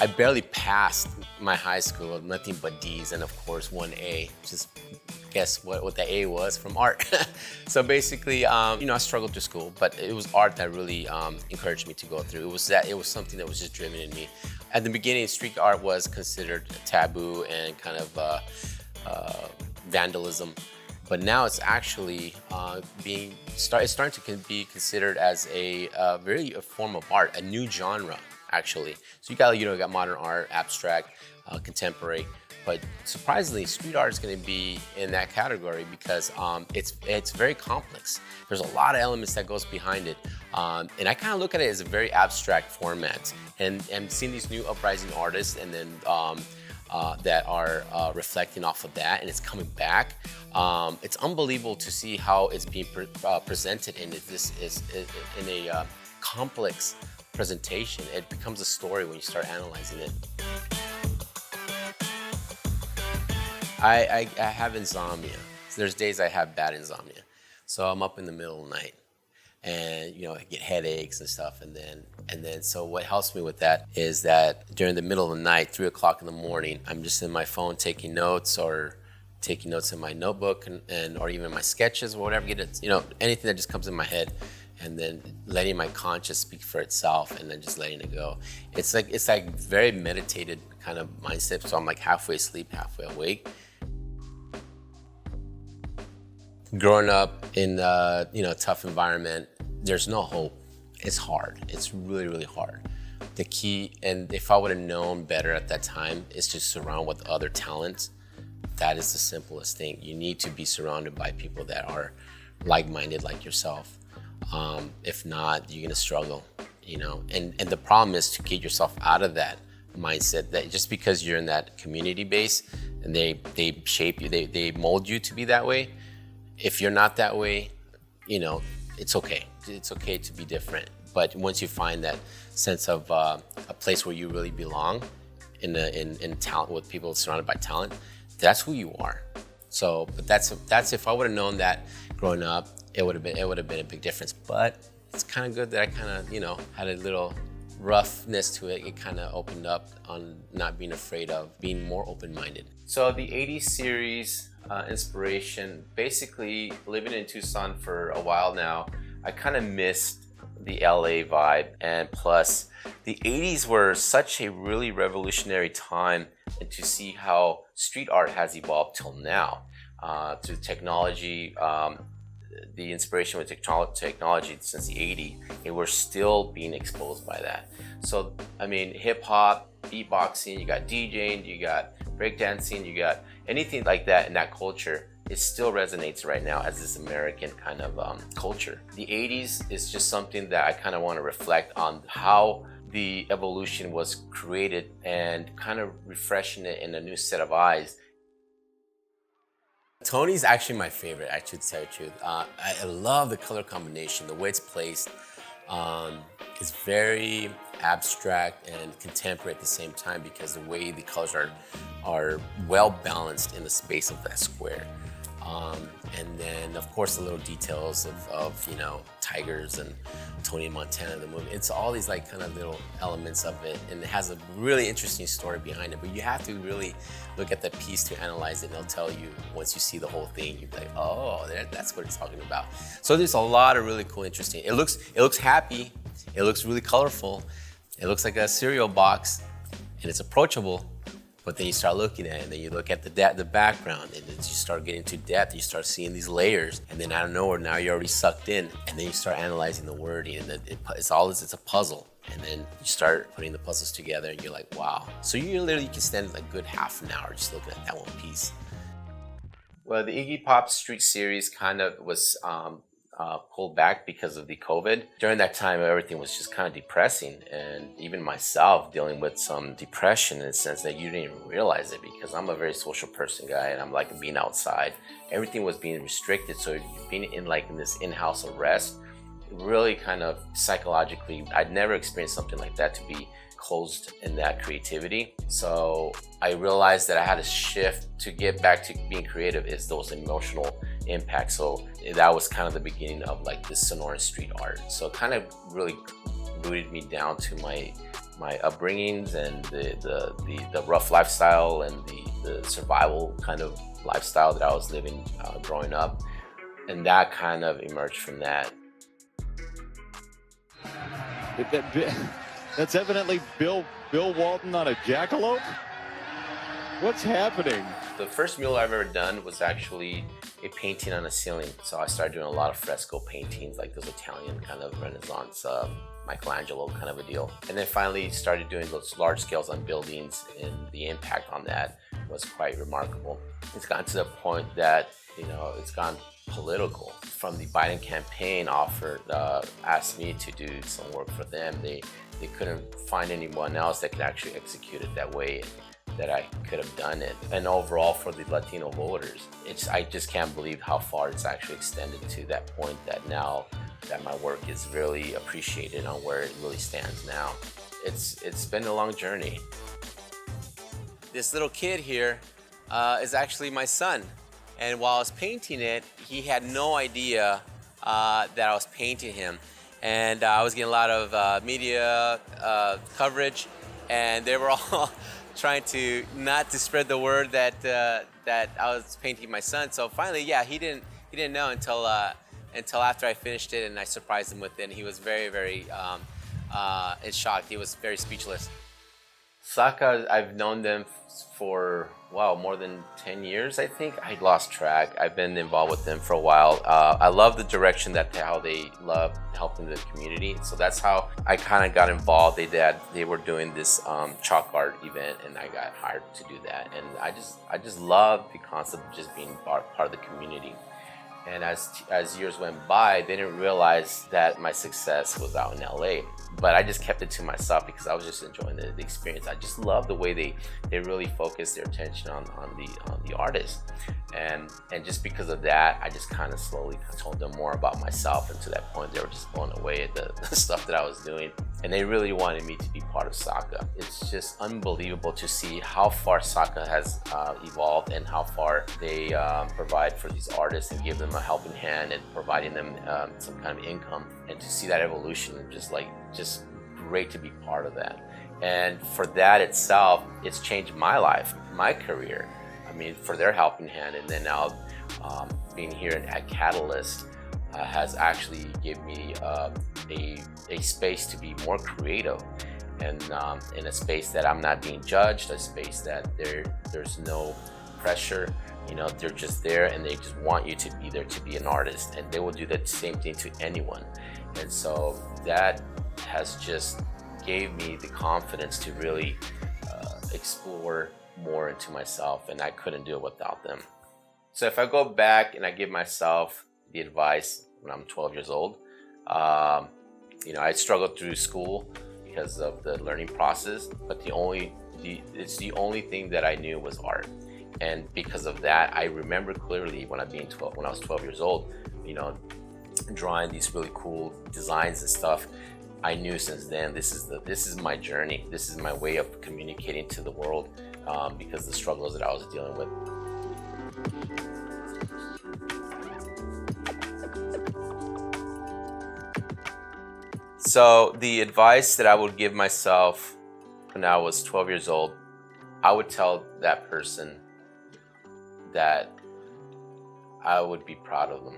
I barely passed my high school with nothing but D's and of course 1A. Just guess what the A was from art. So basically, I struggled through school, but it was art that really encouraged me to go through. It was something that was just driven in me. At the beginning, street art was considered taboo and kind of vandalism. But now it's actually it's starting to be considered as a form of art, a new genre actually. So you got modern art, abstract, contemporary, but surprisingly, street art is going to be in that category because it's very complex. There's a lot of elements that goes behind it, and I kind of look at it as a very abstract format. And seeing these new uprising artists, and then that are reflecting off of that, and it's coming back. It's unbelievable to see how it's being presented in a complex presentation. It becomes a story when you start analyzing it. I have insomnia. There's days I have bad insomnia. So I'm up in the middle of the night and I get headaches and stuff, and then so what helps me with that is that during the middle of the night, 3 o'clock in the morning, I'm just in my phone taking notes or taking notes in my notebook or even my sketches or whatever, anything that just comes in my head, and then letting my conscious speak for itself and then just letting it go. It's like very meditated kind of mindset. So I'm like halfway asleep, halfway awake. Growing up in a tough environment, there's no hope. It's hard. It's really, really hard. The key, and if I would have known better at that time, is to surround with other talents. That is the simplest thing. You need to be surrounded by people that are like-minded like yourself. If not, you're gonna struggle, And the problem is to get yourself out of that mindset that just because you're in that community base and they shape you, they mold you to be that way. If you're not that way, it's okay. It's okay to be different. But once you find that sense of a place where you really belong in talent, with people surrounded by talent, that's who you are. So, but that's if I would have known that growing up, it would have been a big difference. But it's kind of good that I kind of had a little roughness to it. It kind of opened up on not being afraid of being more open-minded. So the 80s series inspiration, basically living in Tucson for a while now, I kind of missed the LA vibe, and plus the 80s were such a really revolutionary time, and to see how street art has evolved till now through technology, the inspiration with technology since the 80s, and we're still being exposed by that. So hip hop, beatboxing, you got DJing, you got breakdancing, you got anything like that in that culture, it still resonates right now as this American kind of culture. The 80s is just something that I kind of want to reflect on how the evolution was created and kind of refreshing it in a new set of eyes. Tony's actually my favorite, I should tell you the truth. I love the color combination, the way it's placed. It's very abstract and contemporary at the same time because the way the colors are well balanced in the space of that square. And then of course the little details of tigers and Tony Montana, the movie. It's all these like kind of little elements of it, and it has a really interesting story behind it. But you have to really look at the piece to analyze it, and they'll tell you once you see the whole thing. You're like, oh, that's what it's talking about. So there's a lot of really cool, interesting. It looks happy. It looks really colorful. It looks like a cereal box, and it's approachable. But then you start looking at it, and then you look at the background, and then you start getting to depth. You start seeing these layers, and then out of nowhere, now you're already sucked in, and then you start analyzing the wording, and it's a puzzle. And then you start putting the puzzles together, and you're like, wow. So you can spend like a good half an hour just looking at that one piece. Well, the Iggy Pop Street series kind of was pulled back because of the COVID. During that time, everything was just kind of depressing, and even myself dealing with some depression in the sense that you didn't even realize it, because I'm a very social person guy, and I'm like being outside. Everything was being restricted, so being in this in-house arrest, really kind of psychologically, I'd never experienced something like that, to be closed in that creativity. So I realized that I had to shift to get back to being creative, is those emotional impacts. So that was kind of the beginning of like this Sonoran street art. So it kind of really rooted me down to my upbringings and the rough lifestyle and the survival kind of lifestyle that I was living growing up. And that kind of emerged from that. That's evidently Bill Walton on a jackalope? What's happening? The first mural I've ever done was actually a painting on a ceiling. So I started doing a lot of fresco paintings, like those Italian kind of Renaissance, Michelangelo kind of a deal. And then finally started doing those large scales on buildings, and the impact on that was quite remarkable. It's gotten to the point that, you know, it's gone political. From the Biden campaign asked me to do some work for them. They couldn't find anyone else that could actually execute it that way that I could have done it. And overall for the Latino voters, I just can't believe how far it's actually extended to that point that now that my work is really appreciated on where it really stands now. It's been a long journey. This little kid here is actually my son. And while I was painting it, he had no idea that I was painting him. And I was getting a lot of media coverage, and they were all trying to not to spread the word that I was painting my son. So finally, yeah, he didn't know until after I finished it, and I surprised him with it. And he was very, very in shock. He was very speechless. SAACA, I've known them for, wow, more than 10 years, I think. I lost track. I've been involved with them for a while. I love the direction how they love helping the community. So that's how I kind of got involved. They were doing this chalk art event, and I got hired to do that. And I just love the concept of just being part of the community. And as years went by, they didn't realize that my success was out in LA. But I just kept it to myself because I was just enjoying the experience. I just love the way they really focus their attention on the artist. And just because of that, I just kind of slowly told them more about myself. And to that point, they were just blown away at the stuff that I was doing. And they really wanted me to be part of SAACA. It's just unbelievable to see how far SAACA has evolved and how far they provide for these artists and give them a helping hand and providing them some kind of income. And to see that evolution, just great to be part of that. And for that itself, it's changed my life, my career. I mean, for their helping hand. And then now being here at Catalyst has actually given me a space to be more creative, and in a space that I'm not being judged, a space that there's no pressure. You know, they're just there and they just want you to be there to be an artist, and they will do that same thing to anyone. And so that has just gave me the confidence to really explore more into myself, and I couldn't do it without them. So if I go back and I give myself the advice when I'm 12 years old, you know, I struggled through school because of the learning process, but it's the only thing that I knew was art. And because of that, I remember clearly when I was 12 years old, you know, drawing these really cool designs and stuff. I knew since then this is my journey. This is my way of communicating to the world because of the struggles that I was dealing with. So the advice that I would give myself when I was 12 years old, I would tell that person that I would be proud of them.